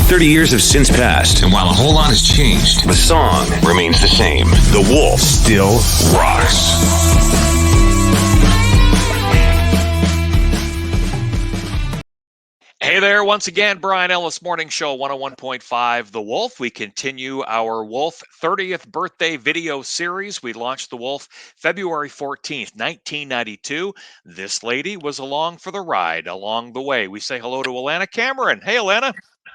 30 years have since passed, and while a whole lot has changed, the song remains the same. The Wolf still rocks. Hey there, once again, Brian Ellis Morning Show 101.5 The Wolf. We continue our Wolf 30th birthday video series. We launched The Wolf February 14th, 1992. This lady was along for the ride along the way. We say hello to Alana Cameron. Hey, Alana.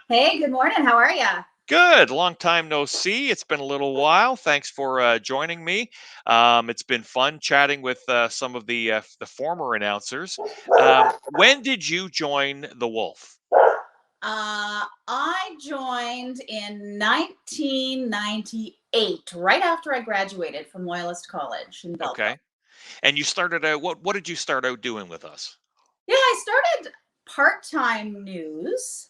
Hey, good morning. How are you? Good. Long time no see. It's been a little while. Thanks for joining me. It's been fun chatting with some of the former announcers. When did you join The Wolf? I joined in 1998, right after I graduated from Loyalist College in Belleville. Okay. And you started out, what did you start out doing with us? Yeah, I started part-time news,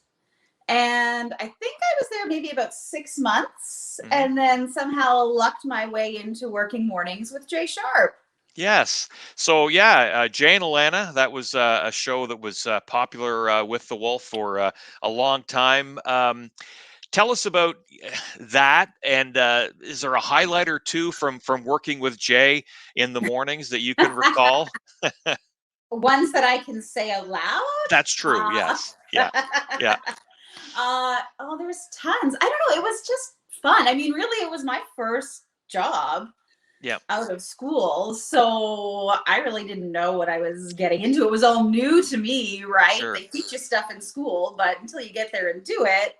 and I think I was there maybe about 6 months, and then somehow lucked my way into working mornings with Jay Sharp. Yes. So yeah, Jay and Alana, that was a show that was popular with the Wolf for a long time. Tell us about that, and is there a highlight or two from working with Jay in the mornings that you can recall? Ones that I can say out loud? That's true. Yes. Yeah. Yeah. Oh, there's tons. I don't know. It was just fun. I mean, really, it was my first job. Yeah. Out of school, so I really didn't know what I was getting into. It was all new to me, right? Sure. They teach you stuff in school, but until you get there and do it,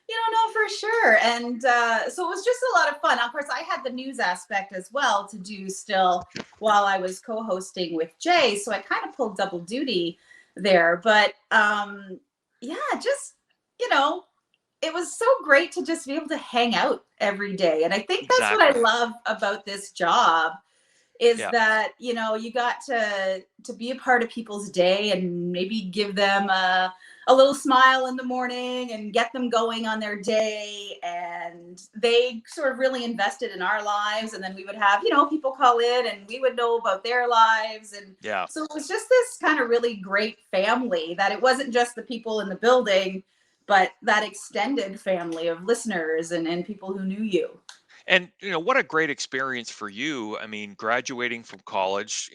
you don't know for sure. And so it was just a lot of fun. Of course, I had the news aspect as well to do still while I was co-hosting with Jay, so I kind of pulled double duty there. But yeah, just, it was so great to just be able to hang out every day. And I think that's what I love about this job is that, you got to be a part of people's day and maybe give them a little smile in the morning and get them going on their day. And they sort of really invested in our lives. And then we would have, people call in and we would know about their lives. And so it was just this kind of really great family that it wasn't just the people in the building, but that extended family of listeners and people who knew you. And, what a great experience for you. I mean, graduating from college,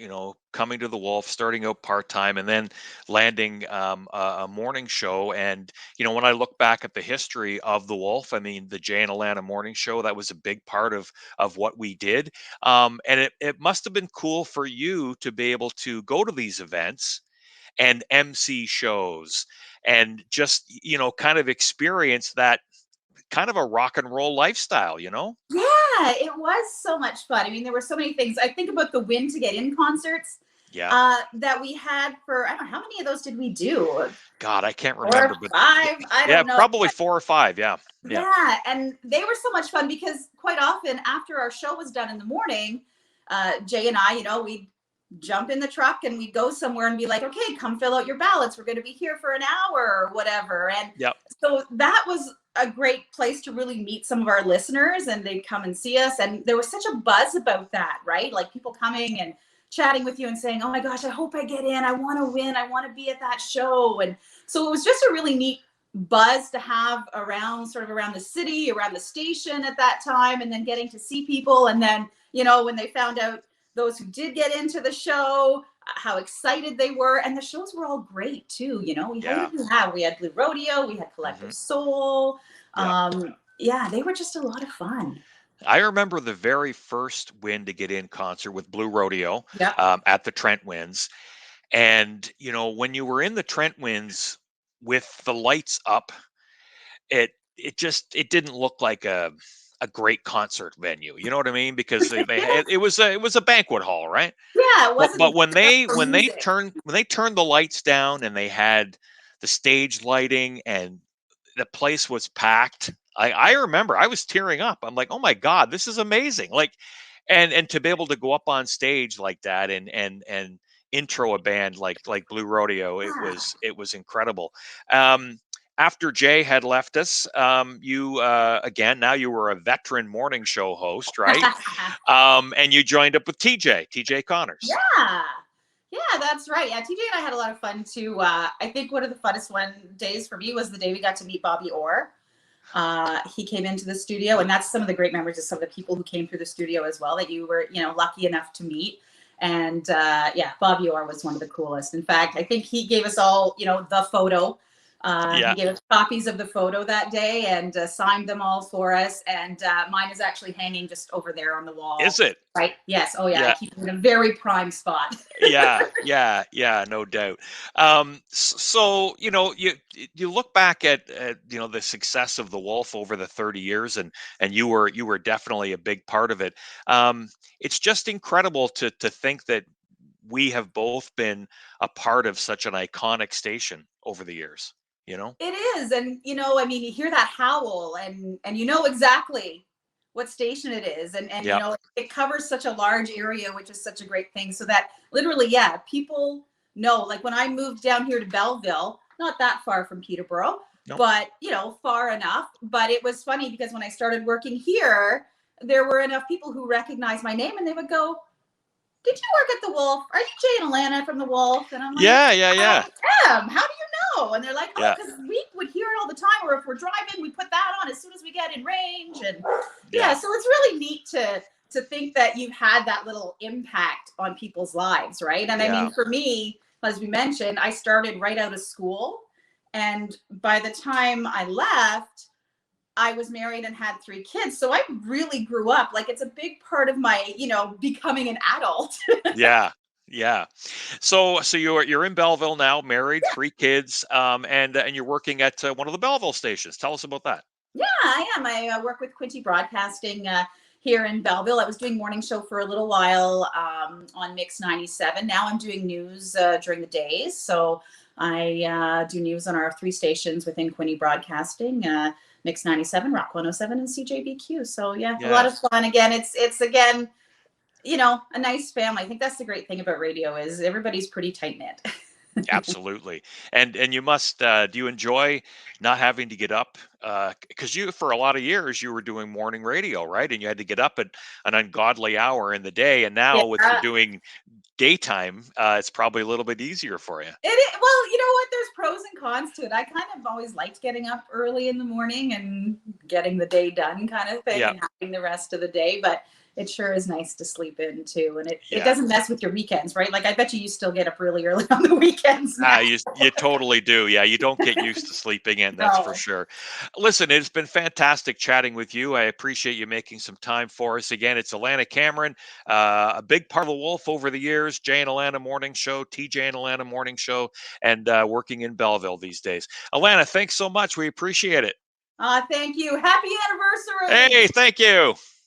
coming to the Wolf, starting out part-time, and then landing a morning show. And, when I look back at the history of the Wolf, I mean, the Jay and Alana morning show, that was a big part of what we did. And it must have been cool for you to be able to go to these events and MC shows and just, kind of experience that kind of a rock and roll lifestyle, Yeah, it was so much fun. I mean, there were so many things. I think about the Win to Get In concerts that we had for, I don't know, how many of those did we do? God, I can't remember. 4 or 5? I don't know. Probably 4 or 5. Yeah. And they were so much fun because quite often after our show was done in the morning, Jay and I, we'd jump in the truck and we'd go somewhere and be like, okay, come fill out your ballots. We're going to be here for an hour or whatever. And so that was a great place to really meet some of our listeners, and they'd come and see us. And there was such a buzz about that, right? Like people coming and chatting with you and saying, oh my gosh, I hope I get in. I want to win. I want to be at that show. And so it was just a really neat buzz to have around the city, around the station at that time, and then getting to see people. And then, when they found out those who did get into the show, how excited they were. And the shows were all great too. We had Blue Rodeo, we had Collective Soul. They were just a lot of fun. I remember the very first Win to Get In concert with Blue Rodeo at the Trent Winds. And, when you were in the Trent Winds with the lights up, it didn't look like a great concert venue. You know what I mean? Because it was a banquet hall, right? Yeah, it wasn't. But when they turned the lights down and they had the stage lighting and the place was packed, I remember I was tearing up. I'm like, oh my God, this is amazing! Like, and to be able to go up on stage like that and intro a band like Blue Rodeo, it was incredible. After Jay had left us, you again, now you were a veteran morning show host, right? And you joined up with TJ Connors. Yeah, that's right. Yeah, TJ and I had a lot of fun too. I think one of the funnest days for me was the day we got to meet Bobby Orr. He came into the studio, and that's some of the great memories of some of the people who came through the studio as well that you were, lucky enough to meet. And yeah, Bob Orr was one of the coolest. In fact, I think he gave us all, the photo. He Yeah. gave us copies of the photo that day and signed them all for us. And mine is actually hanging just over there on the wall. Is it? Right? Yes. Oh, yeah. I Yeah. keep it in a very prime spot. Yeah, no doubt. So you look back at the success of the Wolf over the 30 years, and you were definitely a big part of it. It's just incredible to think that we have both been a part of such an iconic station over the years. You know? It is. And I mean, you hear that howl and you know exactly what station it is. And Yep. it covers such a large area, which is such a great thing. So that literally, yeah, people know. Like when I moved down here to Belleville, not that far from Peterborough, No. but far enough. But it was funny because when I started working here, there were enough people who recognized my name and they would go, "Did you work at the Wolf? Are you Jay and Alana from the Wolf?" And I'm like, Yeah. "I am. How do you know?" And they're like, "Oh, Yeah. because we would hear it all the time. Or if we're driving, we put that on as soon as we get in range." And Yeah. so it's really neat to think that you've had that little impact on people's lives, right? And I Yeah. mean, for me, as we mentioned, I started right out of school, and by the time I left, I was married and had 3 kids. So I really grew up. Like it's a big part of my, becoming an adult. Yeah. Yeah. So you're in Belleville now, married, 3 kids, and you're working at one of the Belleville stations. Tell us about that. Yeah, I am. I work with Quinty Broadcasting here in Belleville. I was doing morning show for a little while on Mix 97. Now I'm doing news during the days. So I do news on our 3 stations within Quinty Broadcasting, Mix 97, Rock 107, and CJBQ. So yeah, a lot of Yes. fun. Again, it's again, a nice family. I think that's the great thing about radio is everybody's pretty tight knit. Absolutely. And you must do you enjoy not having to get up? Because you for a lot of years you were doing morning radio, right? And you had to get up at an ungodly hour in the day. And now with you Yeah. doing daytime, it's probably a little bit easier for you. It is, well, you know what? There's pros and cons to it. I kind of always liked getting up early in the morning and getting the day done kind of thing Yeah. and having the rest of the day. But it sure is nice to sleep in too. And it Yeah. doesn't mess with your weekends, right? Like I bet you still get up really early on the weekends now. You totally do. Yeah, you don't get used to sleeping in, that's for No. sure. Listen, it's been fantastic chatting with you. I appreciate you making some time for us. Again, it's Alana Cameron, a big part of the Wolf over the years, Jay and Alana Morning Show, TJ and Alana Morning Show, and working in Belleville these days. Alana, thanks so much. We appreciate it. Thank you. Happy anniversary. Hey, thank you.